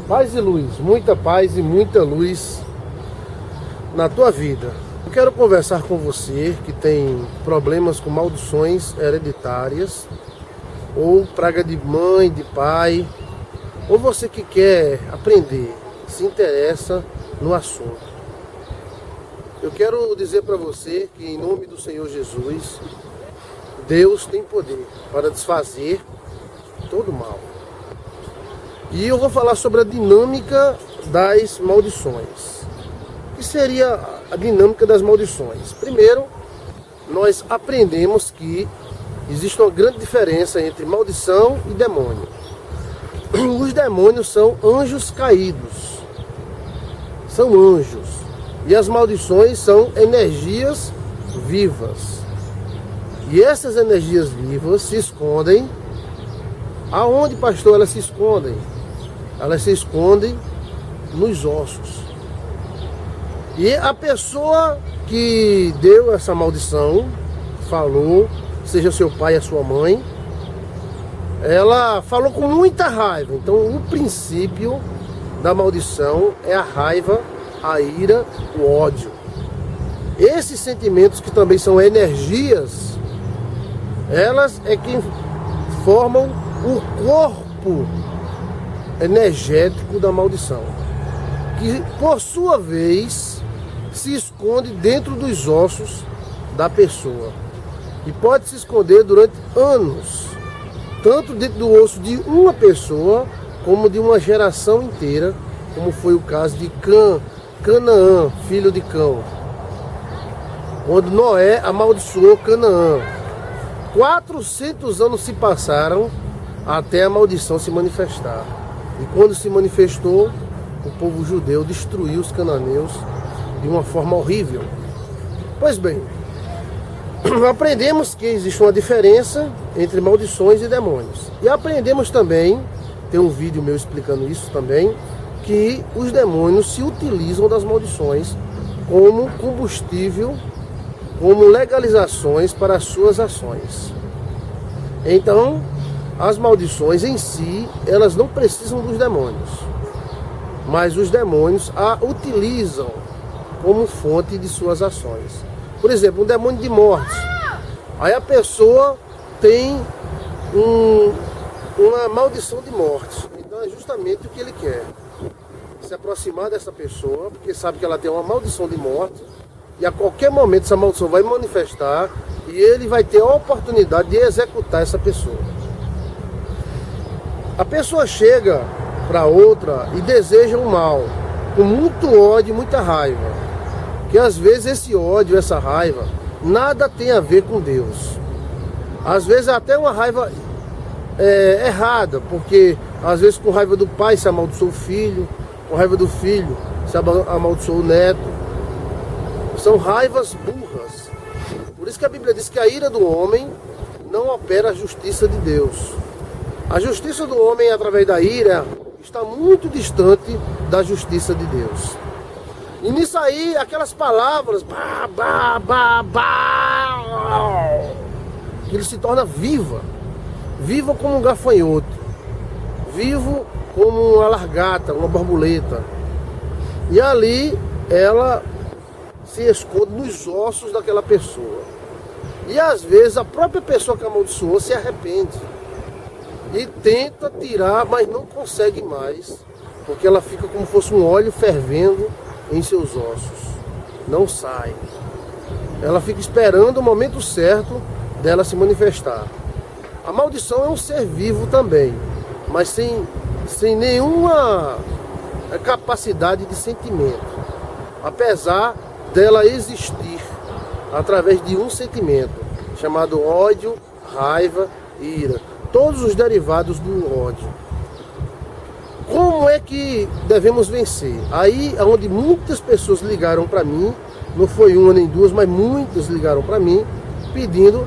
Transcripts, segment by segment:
Paz e luz, muita paz e muita luz na tua vida. Eu quero conversar com você que tem problemas com maldições hereditárias, ou praga de mãe, de pai, ou você que quer aprender, se interessa no assunto. Eu quero dizer para você que em nome do Senhor Jesus, Deus tem poder para desfazer todo o mal. E eu vou falar sobre a dinâmica das maldições. O que seria a dinâmica das maldições? Primeiro, nós aprendemos que existe uma grande diferença entre maldição e demônio. Os demônios são anjos caídos. São anjos. E as maldições são energias vivas. E essas energias vivas se escondem. Aonde, pastor, elas se escondem? Elas se escondem nos ossos. E a pessoa que deu essa maldição, falou, seja seu pai ou sua mãe, ela falou com muita raiva. Então o princípio da maldição é a raiva, a ira, o ódio. Esses sentimentos, que também são energias, elas é quem formam o corpo energético da maldição, que por sua vez se esconde dentro dos ossos da pessoa e pode se esconder durante anos, tanto dentro do osso de uma pessoa como de uma geração inteira, como foi o caso de Canaã, filho de Cão, quando Noé amaldiçoou Canaã. 400 anos se passaram até a maldição se manifestar. E quando se manifestou, o povo judeu destruiu os cananeus de uma forma horrível. Pois bem, aprendemos que existe uma diferença entre maldições e demônios. E aprendemos também, tem um vídeo meu explicando isso também, que os demônios se utilizam das maldições como combustível, como legalizações para as suas ações. Então, as maldições em si, elas não precisam dos demônios, mas os demônios a utilizam como fonte de suas ações. Por exemplo, um demônio de morte. Aí a pessoa tem uma maldição de morte. Então é justamente o que ele quer: se aproximar dessa pessoa, porque sabe que ela tem uma maldição de morte, e a qualquer momento essa maldição vai manifestar e ele vai ter a oportunidade de executar essa pessoa. A pessoa chega para outra e deseja o mal, com muito ódio e muita raiva. Que às vezes esse ódio, essa raiva, nada tem a ver com Deus. Às vezes até uma raiva errada, porque às vezes com raiva do pai se amaldiçoa o filho, com raiva do filho se amaldiçoa o neto. São raivas burras. Por isso que a Bíblia diz que a ira do homem não opera a justiça de Deus. A justiça do homem, através da ira, está muito distante da justiça de Deus. E nisso aí, aquelas palavras, que ele se torna viva. Viva como um gafanhoto. Vivo como uma largata, uma borboleta. E ali, ela se esconde nos ossos daquela pessoa. E às vezes, a própria pessoa que amaldiçoou se arrepende. E tenta tirar, mas não consegue mais, porque ela fica como se fosse um óleo fervendo em seus ossos. Não sai. Ela fica esperando o momento certo dela se manifestar. A maldição é um ser vivo também, mas sem nenhuma capacidade de sentimento. Apesar dela existir através de um sentimento, chamado ódio, raiva e ira. Todos os derivados do ódio. Como é que devemos vencer? Aí é onde muitas pessoas ligaram para mim, não foi uma nem duas, mas muitas ligaram para mim, pedindo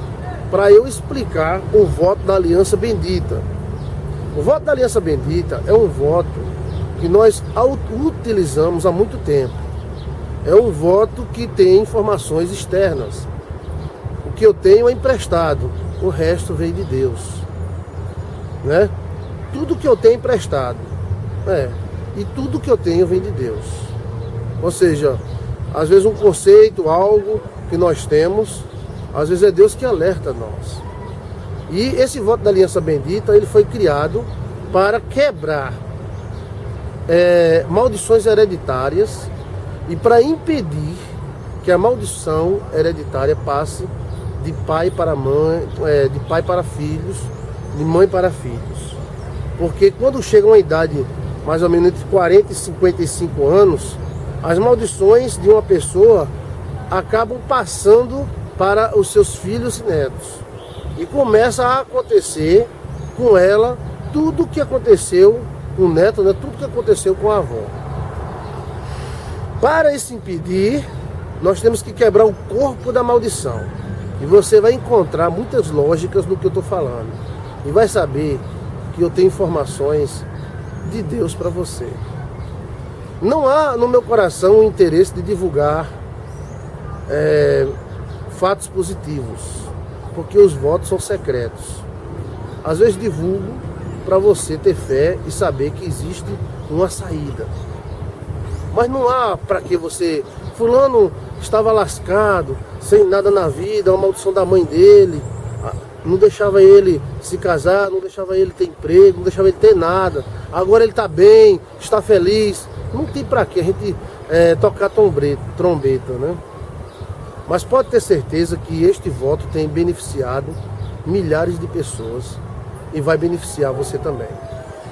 para eu explicar o voto da Aliança Bendita. O voto da Aliança Bendita é um voto que nós utilizamos há muito tempo. É um voto que tem informações externas. O que eu tenho é emprestado, o resto vem de Deus. Né? Tudo que eu tenho emprestado. e tudo que eu tenho vem de Deus. Ou seja, às vezes um conceito, algo que nós temos, às vezes é Deus que alerta nós. E esse voto da aliança bendita, ele foi criado para quebrar maldições hereditárias e para impedir que a maldição hereditária passe de pai para mãe, de pai para filhos, de mãe para filhos. Porque quando chega uma idade mais ou menos entre 40 e 55 anos, as maldições de uma pessoa acabam passando para os seus filhos e netos. E começa a acontecer com ela tudo o que aconteceu com o neto, né? Tudo que aconteceu com a avó. Para isso impedir, nós temos que quebrar o corpo da maldição. E você vai encontrar muitas lógicas no que eu estou falando. E vai saber que eu tenho informações de Deus para você. Não há no meu coração o interesse de divulgar fatos positivos, porque os votos são secretos. Às vezes divulgo para você ter fé e saber que existe uma saída. Mas não há para que você... Fulano estava lascado, sem nada na vida, uma maldição da mãe dele, não deixava ele se casar, não deixava ele ter emprego, não deixava ele ter nada. Agora ele está bem, está feliz. Não tem para que a gente tocar trombeta, né? Mas pode ter certeza que este voto tem beneficiado milhares de pessoas e vai beneficiar você também.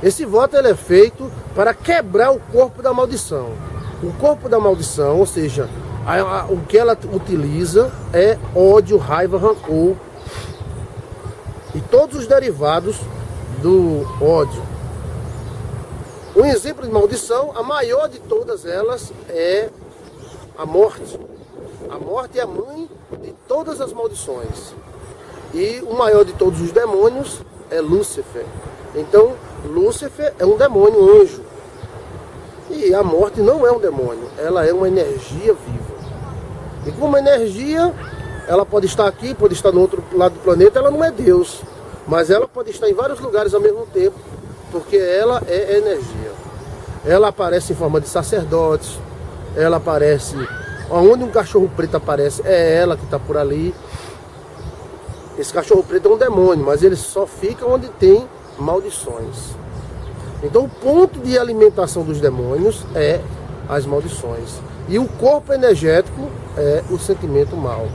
Esse voto ele é feito para quebrar o corpo da maldição. O corpo da maldição, ou seja, o que ela utiliza é ódio, raiva, rancor e todos os derivados do ódio. Um exemplo de maldição, a maior de todas elas é a morte. A morte é a mãe de todas as maldições. E o maior de todos os demônios é Lúcifer. Então, Lúcifer é um demônio, um anjo. E a morte não é um demônio, ela é uma energia viva. E como energia, ela pode estar aqui, pode estar no outro lado do planeta, ela não é Deus. Mas ela pode estar em vários lugares ao mesmo tempo, porque ela é energia. Ela aparece em forma de sacerdotes, ela aparece... Onde um cachorro preto aparece, é ela que está por ali. Esse cachorro preto é um demônio, mas ele só fica onde tem maldições. Então o ponto de alimentação dos demônios é as maldições. E o corpo energético é o sentimento mal.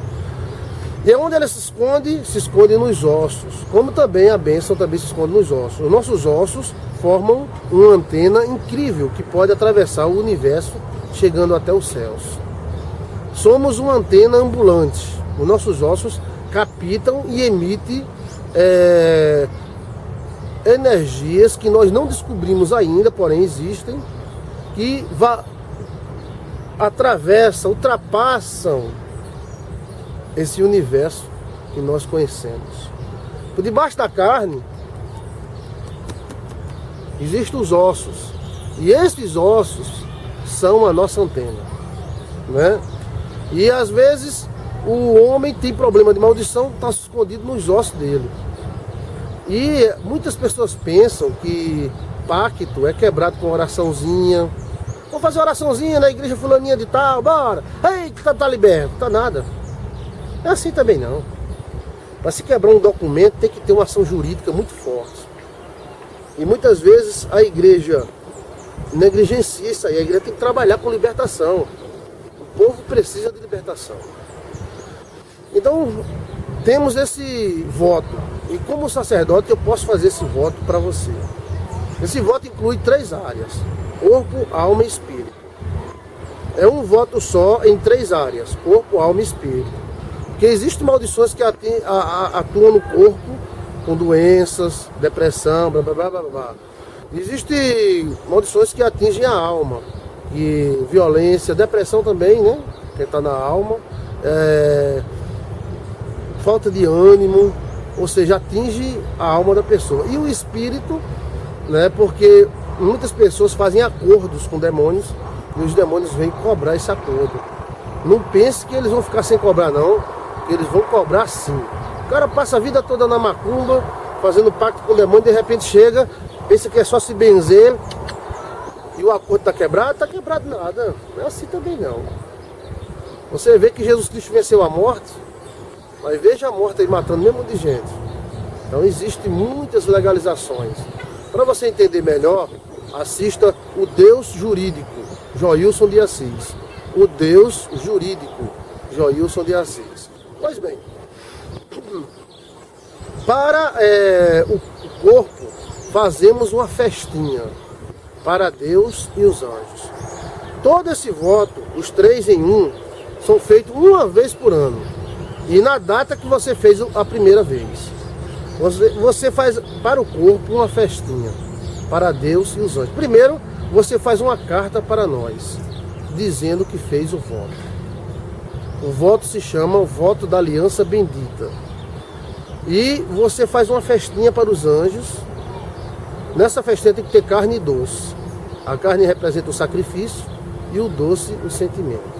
E onde ela se esconde nos ossos. Como também a bênção também se esconde nos ossos. Os nossos ossos formam uma antena incrível que pode atravessar o universo chegando até os céus. Somos uma antena ambulante. Os nossos ossos captam e emitem energias que nós não descobrimos ainda, porém existem, que atravessam, ultrapassam esse universo que nós conhecemos. Por debaixo da carne existem os ossos. E esses ossos são a nossa antena, né? E às vezes o homem tem problema de maldição, está escondido nos ossos dele. E muitas pessoas pensam que pacto é quebrado com oraçãozinha. Vamos fazer oraçãozinha na igreja fulaninha de tal, bora. Ei, tá liberto. Tá nada. É assim também não. Para se quebrar um documento tem que ter uma ação jurídica muito forte. E muitas vezes a igreja negligencia isso aí. A igreja tem que trabalhar com libertação. O povo precisa de libertação. Então, temos esse voto. E como sacerdote, eu posso fazer esse voto para você. Esse voto inclui 3 áreas: corpo, alma e espírito. É um voto só em 3 áreas: corpo, alma e espírito. Porque existem maldições que atuam no corpo, com doenças, depressão, blá blá blá blá blá. Existem maldições que atingem a alma, e violência, depressão também, né? Que está na alma. Falta de ânimo, ou seja, atinge a alma da pessoa. E o espírito, né? Porque muitas pessoas fazem acordos com demônios e os demônios vêm cobrar esse acordo. Não pense que eles vão ficar sem cobrar, não. Que eles vão cobrar sim. O cara passa a vida toda na macumba, fazendo pacto com o demônio, de repente chega, pensa que é só se benzer, e o acordo está quebrado nada. Não é assim também não. Você vê que Jesus Cristo venceu a morte, mas veja a morte aí matando mesmo de gente. Então existem muitas legalizações. Para você entender melhor, assista o Deus Jurídico, Joilson de Assis. O Deus Jurídico, Joilson de Assis. Pois bem, para o corpo, fazemos uma festinha para Deus e os anjos. Todo esse voto, os 3 em 1, são feitos uma vez por ano. E na data que você fez a primeira vez. Você faz para o corpo uma festinha para Deus e os anjos. Primeiro, você faz uma carta para nós, dizendo que fez o voto. O voto se chama o voto da aliança bendita. E você faz uma festinha para os anjos. Nessa festinha tem que ter carne e doce. A carne representa o sacrifício e o doce o sentimento.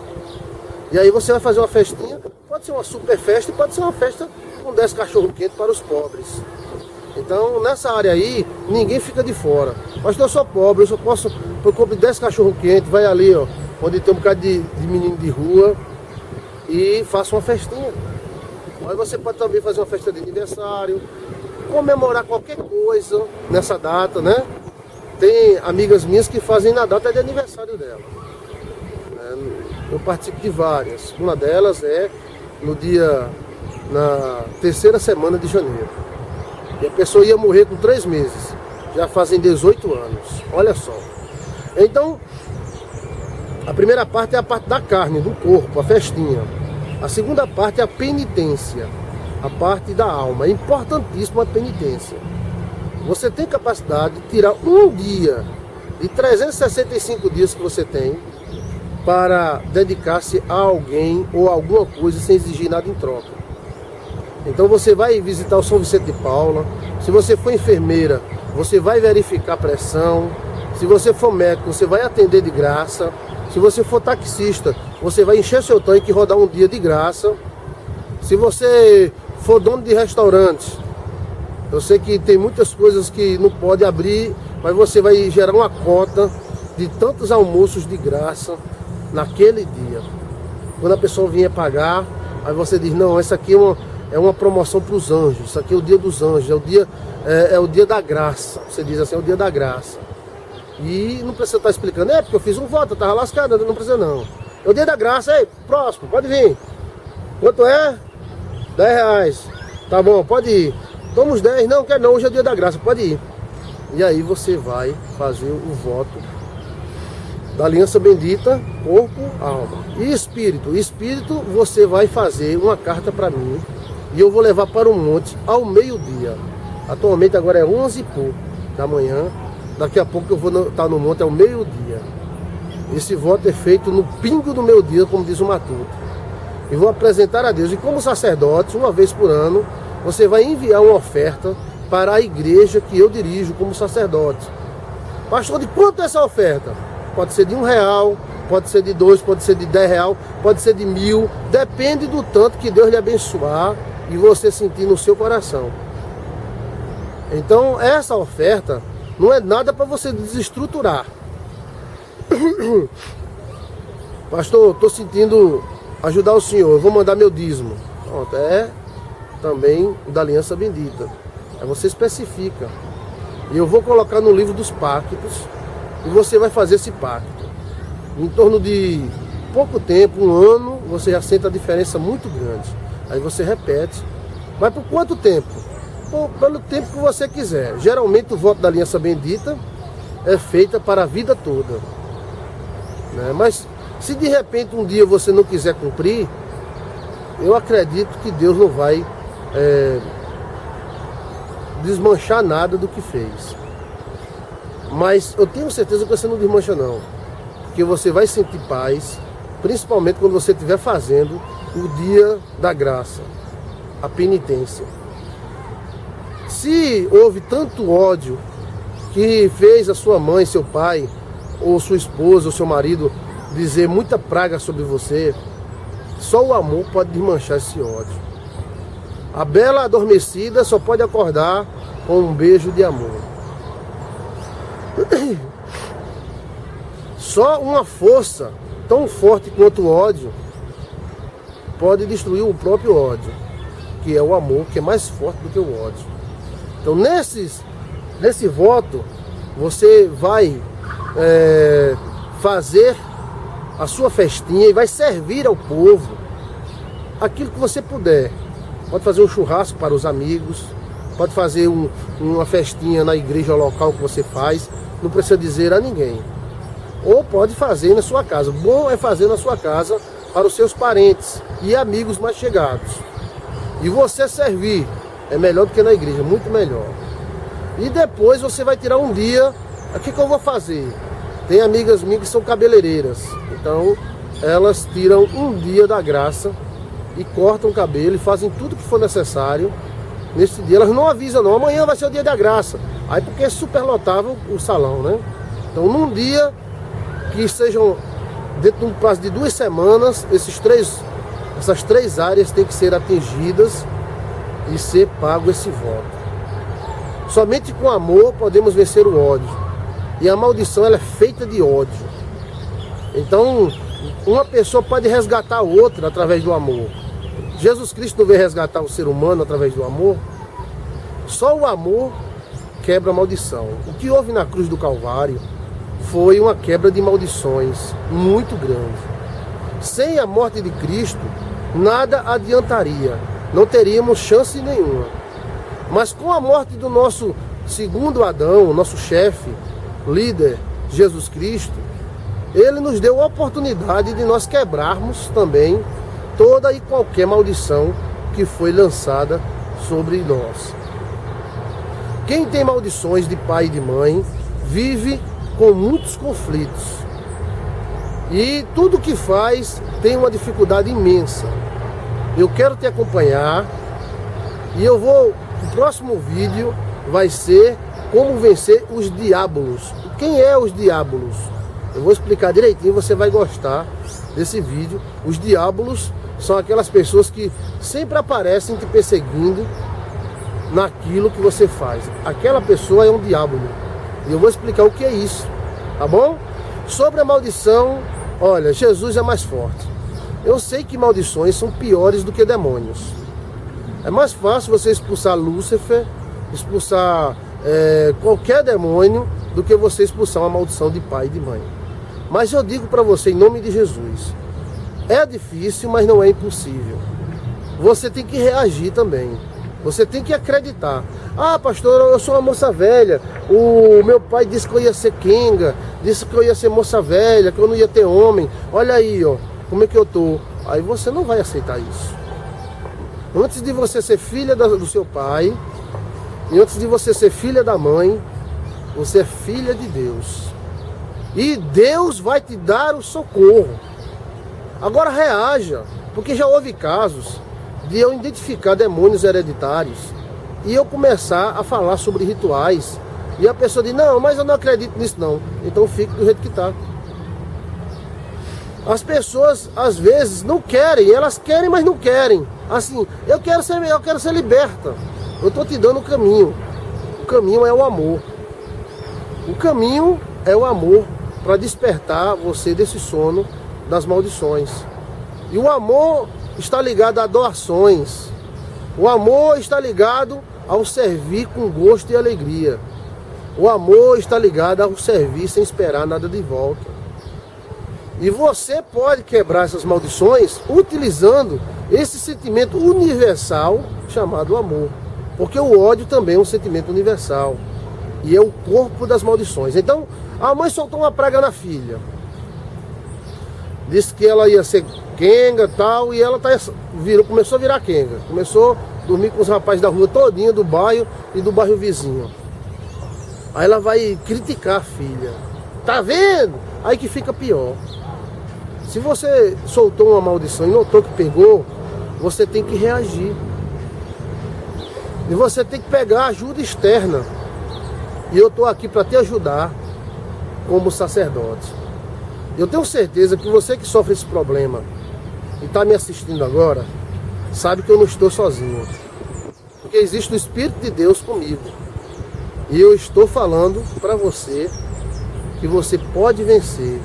E aí você vai fazer uma festinha, pode ser uma super festa e pode ser uma festa com 10 cachorro-quente para os pobres. Então nessa área aí, ninguém fica de fora. Mas eu sou pobre, eu só posso, eu compro 10 cachorro-quente, vai ali, ó, onde tem um bocado de menino de rua e faça uma festinha. Aí você pode também fazer uma festa de aniversário, comemorar qualquer coisa nessa data, né? Tem amigas minhas que fazem na data de aniversário dela. Eu participo de várias. Uma delas é na terceira semana de janeiro. E a pessoa ia morrer com 3 meses. Já fazem 18 anos. Olha só. Então, a primeira parte é a parte da carne, do corpo, a festinha. A segunda parte é a penitência, a parte da alma. É importantíssima a penitência. Você tem capacidade de tirar um dia de 365 dias que você tem para dedicar-se a alguém ou a alguma coisa sem exigir nada em troca. Então você vai visitar o São Vicente de Paula. Se você for enfermeira, você vai verificar a pressão. Se você for médico, você vai atender de graça. Se você for taxista, você vai encher seu tanque e rodar um dia de graça. Se você for dono de restaurante, eu sei que tem muitas coisas que não pode abrir, mas você vai gerar uma cota de tantos almoços de graça naquele dia. Quando a pessoa vier pagar, aí você diz, não, essa aqui é uma promoção para os anjos, isso aqui é o dia dos anjos, é o dia da graça. Você diz assim, é o dia da graça. E não precisa estar explicando, porque eu fiz um voto, eu estava lascado, não precisa não. É o dia da graça, próximo, pode vir. Quanto é? R$10. Tá bom, pode ir. Toma os 10, não quer não, hoje é o dia da graça, pode ir. E aí você vai fazer o voto da aliança bendita, corpo, alma e espírito. Espírito, você vai fazer uma carta para mim e eu vou levar para o monte ao meio-dia. Atualmente agora é 11 e pouco da manhã. Daqui a pouco eu vou estar no monte ao meio-dia. Esse voto é feito no pingo do meu dia, como diz o Matuto. E vou apresentar a Deus. E como sacerdote, uma vez por ano, você vai enviar uma oferta para a igreja que eu dirijo como sacerdote. Pastor, de quanto é essa oferta? Pode ser de R$1, pode ser de 2, pode ser de R$10, pode ser de 1.000. Depende do tanto que Deus lhe abençoar e você sentir no seu coração. Então, essa oferta não é nada para você desestruturar. Pastor, estou sentindo ajudar o senhor, eu vou mandar meu dízimo. Pronto, é também o da aliança bendita. Aí você especifica. E eu vou colocar no livro dos pactos e você vai fazer esse pacto. Em torno de pouco tempo, 1 ano, você já sente a diferença muito grande. Aí você repete. Mas por quanto tempo? Pelo tempo que você quiser. Geralmente o voto da aliança bendita é feita para a vida toda, né? Mas se de repente um dia você não quiser cumprir, eu acredito que Deus não vai desmanchar nada do que fez. Mas eu tenho certeza que você não desmancha não, porque você vai sentir paz, principalmente quando você estiver fazendo o dia da graça, a penitência. Se houve tanto ódio que fez a sua mãe, seu pai, ou sua esposa, ou seu marido dizer muita praga sobre você, só o amor pode desmanchar esse ódio. A bela adormecida só pode acordar com um beijo de amor. Só uma força tão forte quanto o ódio pode destruir o próprio ódio, que é o amor, que é mais forte do que o ódio. Então nesse voto, você vai fazer a sua festinha e vai servir ao povo aquilo que você puder. Pode fazer um churrasco para os amigos, pode fazer uma festinha na igreja local que você faz, não precisa dizer a ninguém. Ou pode fazer na sua casa. Bom é fazer na sua casa para os seus parentes e amigos mais chegados. E você servir é melhor do que na igreja, muito melhor. E depois você vai tirar um dia. O que eu vou fazer? Tem amigas minhas que são cabeleireiras, então elas tiram um dia da graça e cortam o cabelo e fazem tudo que for necessário. Nesse dia elas não avisam não, amanhã vai ser o dia da graça. Aí porque é superlotável o salão, né? Então num dia que sejam, dentro de um prazo de 2 semanas, essas 3 áreas têm que ser atingidas e ser pago esse voto. Somente com amor podemos vencer o ódio. E a maldição ela é feita de ódio. Então, uma pessoa pode resgatar a outra através do amor. Jesus Cristo não veio resgatar o ser humano através do amor. Só o amor quebra a maldição. O que houve na cruz do Calvário foi uma quebra de maldições muito grande. Sem a morte de Cristo, nada adiantaria. Não teríamos chance nenhuma. Mas com a morte do nosso segundo Adão, nosso chefe, líder, Jesus Cristo, ele nos deu a oportunidade de nós quebrarmos também toda e qualquer maldição que foi lançada sobre nós. Quem tem maldições de pai e de mãe vive com muitos conflitos. E tudo que faz tem uma dificuldade imensa. Eu quero te acompanhar e o próximo vídeo vai ser como vencer os diabolos. Quem é os diabolos? Eu vou explicar direitinho, você vai gostar desse vídeo. Os diabolos são aquelas pessoas que sempre aparecem te perseguindo naquilo que você faz. Aquela pessoa é um diabo. E eu vou explicar o que é isso, tá bom? Sobre a maldição, olha, Jesus é mais forte. Eu sei que maldições são piores do que demônios. É mais fácil você expulsar Lúcifer, expulsar qualquer demônio, do que você expulsar uma maldição de pai e de mãe. Mas eu digo para você, em nome de Jesus, é difícil, mas não é impossível. Você tem que reagir também. Você tem que acreditar. Ah, pastor, eu sou uma moça velha. O meu pai disse que eu ia ser quenga, disse que eu ia ser moça velha, que eu não ia ter homem. Olha aí, ó, como é que eu tô. Aí você não vai aceitar isso. Antes de você ser filha do seu pai, e antes de você ser filha da mãe, você é filha de Deus. E Deus vai te dar o socorro. Agora reaja, porque já houve casos de eu identificar demônios hereditários e eu começar a falar sobre rituais. E a pessoa diz, não, mas eu não acredito nisso não. Então fique do jeito que está. As pessoas às vezes não querem, elas querem, mas não querem. Assim, eu quero ser liberta. Eu estou te dando o caminho. O caminho é o amor. O caminho é o amor para despertar você desse sono das maldições. E o amor está ligado a doações. O amor está ligado ao servir com gosto e alegria. O amor está ligado ao servir sem esperar nada de volta. E você pode quebrar essas maldições utilizando esse sentimento universal chamado amor. Porque o ódio também é um sentimento universal. E é o corpo das maldições. Então, a mãe soltou uma praga na filha. Disse que ela ia ser quenga e tal. E ela começou a virar quenga. Começou a dormir com os rapazes da rua todinha, do bairro e do bairro vizinho. Aí ela vai criticar a filha. Tá vendo? Aí que fica pior. Se você soltou uma maldição e notou que pegou, você tem que reagir. E você tem que pegar ajuda externa. E eu estou aqui para te ajudar como sacerdote. Eu tenho certeza que você que sofre esse problema e está me assistindo agora, sabe que eu não estou sozinho. Porque existe o Espírito de Deus comigo. E eu estou falando para você que você pode vencer.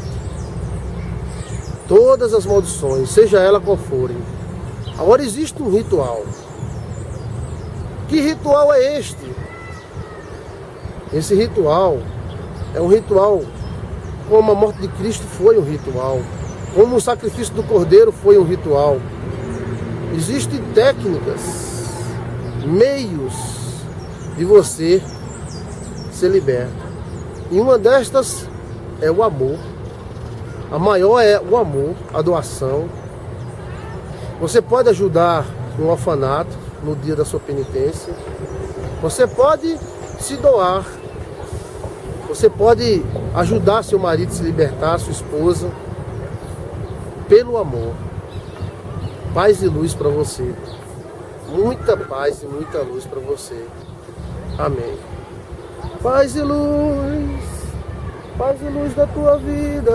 todas as maldições, seja ela qual forem. Agora existe um ritual. Que ritual é este? Esse ritual é um ritual como a morte de Cristo foi um ritual, como o sacrifício do Cordeiro foi um ritual. Existem técnicas, meios de você ser liberto. E uma destas é o amor. A maior é o amor, a doação. Você pode ajudar um orfanato no dia da sua penitência. Você pode se doar. Você pode ajudar seu marido a se libertar, sua esposa, pelo amor. Paz e luz para você. Muita paz e muita luz para você. Amém. Paz e luz da tua vida.